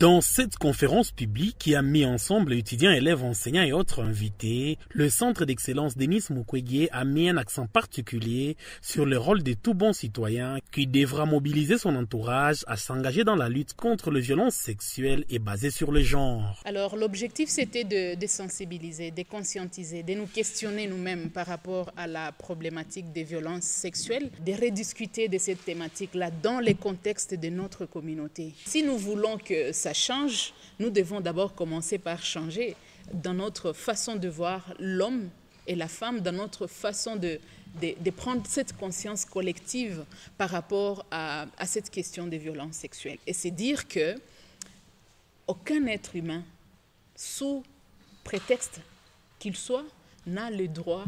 Dans cette conférence publique qui a mis ensemble étudiants, élèves, enseignants et autres invités, le Centre d'excellence Denis Mukwege a mis un accent particulier sur le rôle de tout bon citoyen qui devra mobiliser son entourage à s'engager dans la lutte contre les violences sexuelles et basées sur le genre. Alors l'objectif c'était de sensibiliser, de conscientiser, de nous questionner nous-mêmes par rapport à la problématique des violences sexuelles, de rediscuter de cette thématique-là dans les contextes de notre communauté. Si nous voulons que ça change, nous devons d'abord commencer par changer dans notre façon de voir l'homme et la femme, dans notre façon de prendre cette conscience collective par rapport à cette question des violences sexuelles. Et c'est dire que aucun être humain, sous prétexte qu'il soit, n'a le droit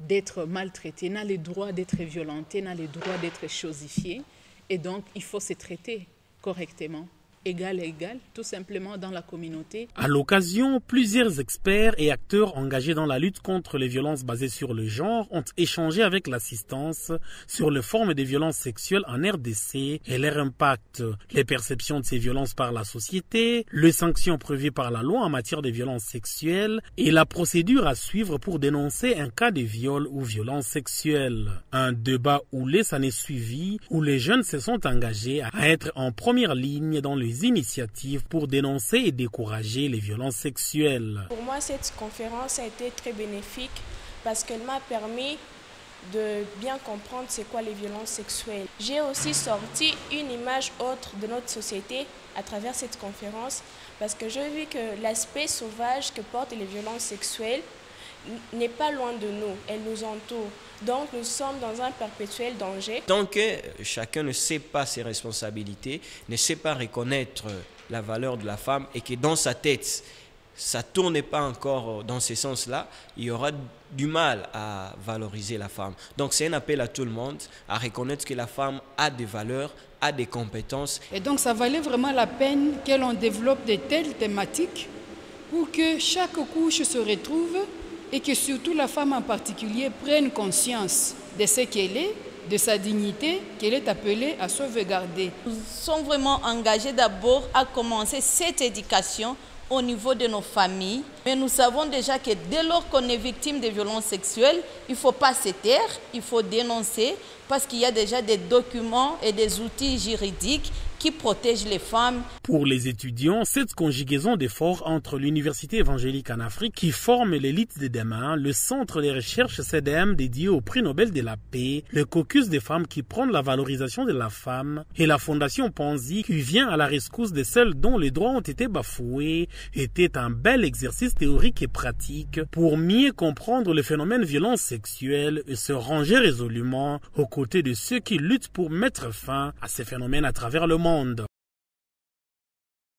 d'être maltraité, n'a le droit d'être violenté, n'a le droit d'être chosifié. Et donc, il faut se traiter correctement, égal à égal, tout simplement dans la communauté. À l'occasion, plusieurs experts et acteurs engagés dans la lutte contre les violences basées sur le genre ont échangé avec l'assistance sur les formes de violences sexuelles en RDC et leur impact, les perceptions de ces violences par la société, les sanctions prévues par la loi en matière de violences sexuelles et la procédure à suivre pour dénoncer un cas de viol ou violence sexuelle. Un débat houlé s'en est suivi où les jeunes se sont engagés à être en première ligne dans les initiatives pour dénoncer et décourager les violences sexuelles. Pour moi, cette conférence a été très bénéfique parce qu'elle m'a permis de bien comprendre c'est quoi les violences sexuelles. J'ai aussi sorti une image autre de notre société à travers cette conférence parce que j'ai vu que l'aspect sauvage que portent les violences sexuelles n'est pas loin de nous, elle nous entoure. Donc nous sommes dans un perpétuel danger. Tant que chacun ne sait pas ses responsabilités, ne sait pas reconnaître la valeur de la femme et que dans sa tête, ça ne tourne pas encore dans ce sens-là, il y aura du mal à valoriser la femme. Donc c'est un appel à tout le monde à reconnaître que la femme a des valeurs, a des compétences. Et donc ça valait vraiment la peine que l'on développe de telles thématiques pour que chaque couche se retrouve et que surtout la femme en particulier prenne conscience de ce qu'elle est, de sa dignité, qu'elle est appelée à sauvegarder. Nous sommes vraiment engagés d'abord à commencer cette éducation au niveau de nos familles. Mais nous savons déjà que dès lors qu'on est victime de violences sexuelles, il ne faut pas se taire, il faut dénoncer parce qu'il y a déjà des documents et des outils juridiques qui protègent les femmes. Pour les étudiants, cette conjugaison d'efforts entre l'Université évangélique en Afrique qui forme l'élite de demain, le centre de recherche CDM dédié au prix Nobel de la paix, le caucus des femmes qui prône la valorisation de la femme et la fondation Panzi qui vient à la rescousse de celles dont les droits ont été bafoués était un bel exercice théorique et pratique pour mieux comprendre le phénomène violence sexuelle et se ranger résolument aux côtés de ceux qui luttent pour mettre fin à ces phénomènes à travers le monde.